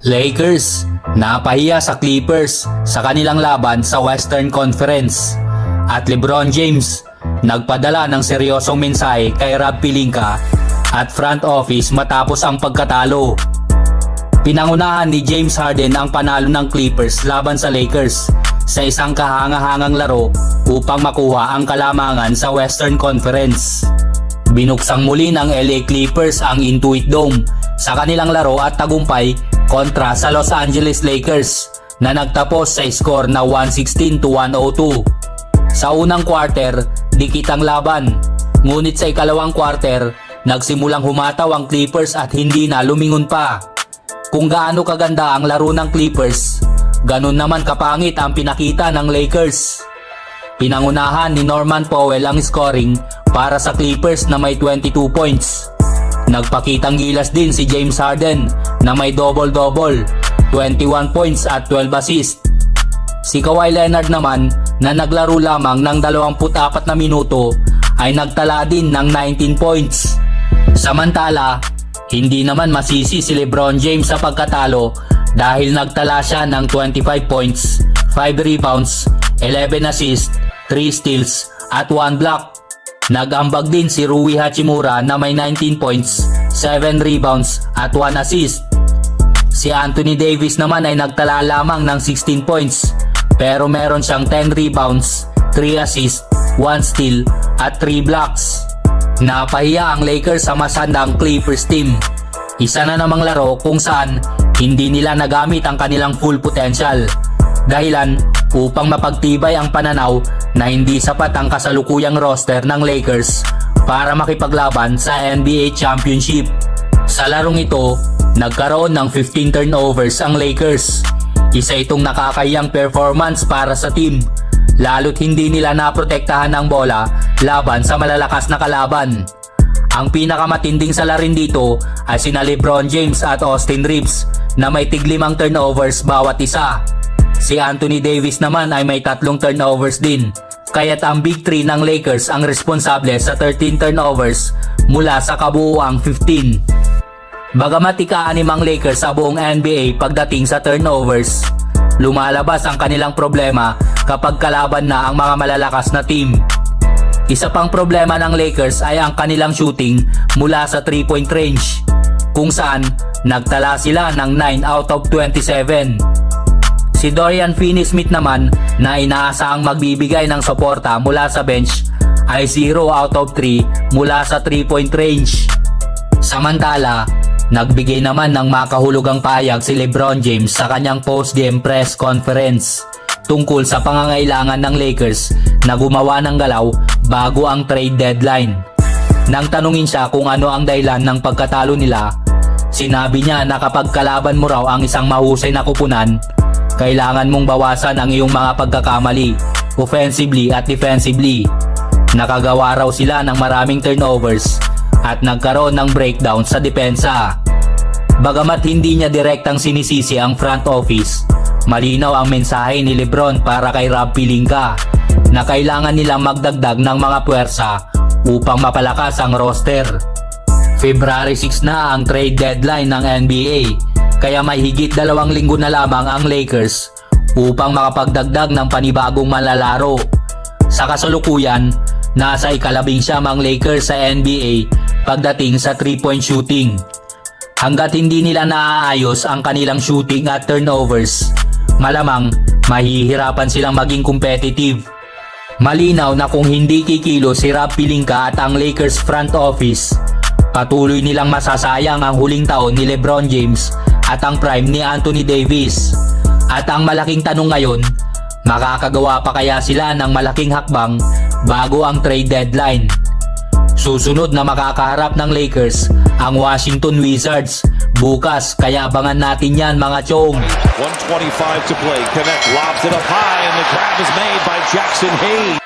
Lakers, napahiya sa Clippers sa kanilang laban sa Western Conference. At LeBron James, nagpadala ng seryosong mensahe kay Rob Pelinka at front office matapos ang pagkatalo. Pinangunahan ni James Harden ang panalo ng Clippers laban sa Lakers sa isang kahanga-hangang laro upang makuha ang kalamangan sa Western Conference. Binuksang muli ng LA Clippers ang Intuit Dome sa kanilang laro at tagumpay kontra sa Los Angeles Lakers na nagtapos sa score na 116-102. Sa unang quarter, dikit ang laban. Ngunit sa ikalawang quarter, nagsimulang humataw ang Clippers at hindi na lumingon pa. Kung gaano kaganda ang laro ng Clippers, ganun naman kapangit ang pinakita ng Lakers. Pinangunahan ni Norman Powell ang scoring para sa Clippers na may 22 points. Nagpakitang gilas din si James Harden na may double-double, 21 points at 12 assists. Si Kawhi Leonard naman na naglaro lamang ng 24 na minuto ay nagtala din ng 19 points. Samantala, hindi naman masisi si LeBron James sa pagkatalo dahil nagtala siya ng 25 points, 5 rebounds, 11 assists, 3 steals at 1 block. Nag-ambag din si Rui Hachimura na may 19 points, 7 rebounds at 1 assist. Si Anthony Davis naman ay nagtala lamang ng 16 points pero meron siyang 10 rebounds, 3 assists, 1 steal at 3 blocks. Napahiya ang Lakers sa masandang Clippers team. Isa na namang laro kung saan hindi nila nagamit ang kanilang full potential. Dahilan upang mapagtibay ang pananaw na hindi sapat ang kasalukuyang roster ng Lakers para makipaglaban sa NBA Championship. Sa larong ito, nagkaroon ng 15 turnovers ang Lakers. Isa itong nakakayang performance para sa team, lalo't hindi nila naprotektahan ng bola laban sa malalakas na kalaban. Ang pinakamatinding salarin dito ay sina LeBron James at Austin Reeves na may tig-5 turnovers bawat isa. Si Anthony Davis naman ay may 3 turnovers din, kaya't ang Big 3 ng Lakers ang responsable sa 13 turnovers mula sa kabuuang 15. Bagamat ika-6 ang Lakers sa buong NBA pagdating sa turnovers, lumalabas ang kanilang problema kapag kalaban na ang mga malalakas na team. Isa pang problema ng Lakers ay ang kanilang shooting mula sa 3-point range, kung saan nagtala sila ng 9 out of 27. Si Dorian Finney-Smith naman na inaasahang magbibigay ng suporta mula sa bench ay 0 out of 3 mula sa 3-point range. Samantala, nagbigay naman ng makahulugang pahayag si LeBron James sa kanyang post-game press conference tungkol sa pangangailangan ng Lakers na gumawa ng galaw bago ang trade deadline. Nang tanungin siya kung ano ang dahilan ng pagkatalo nila, sinabi niya na kapag kalaban mo raw ang isang mahusay na kupunan, kailangan mong bawasan ang iyong mga pagkakamali, offensively at defensively. Nakagawa raw sila ng maraming turnovers at nagkaroon ng breakdown sa depensa. Bagamat hindi niya direktang sinisisi ang front office, malinaw ang mensahe ni LeBron para kay Rob Pelinka na kailangan nilang magdagdag ng mga puwersa upang mapalakas ang roster. February 6 na ang trade deadline ng NBA, kaya may higit 2 linggo na lamang ang Lakers upang makapagdagdag ng panibagong manlalaro. Sa kasalukuyan, nasa ika-19 ang Lakers sa NBA pagdating sa 3-point shooting. Hanggat hindi nila naaayos ang kanilang shooting at turnovers, malamang mahihirapan silang maging competitive. Malinaw na kung hindi kikilo si Rob Pelinka at ang Lakers front office, patuloy nilang masasayang ang huling taon ni LeBron James at ang prime ni Anthony Davis. At ang malaking tanong ngayon, makakagawa pa kaya sila ng malaking hakbang bago ang trade deadline? Susunod na makakaharap ng Lakers ang Washington Wizards bukas, kaya abangan natin yan mga chong. 1:25 to play. Connect lobs it up high and the grab is made by Jackson Hayes.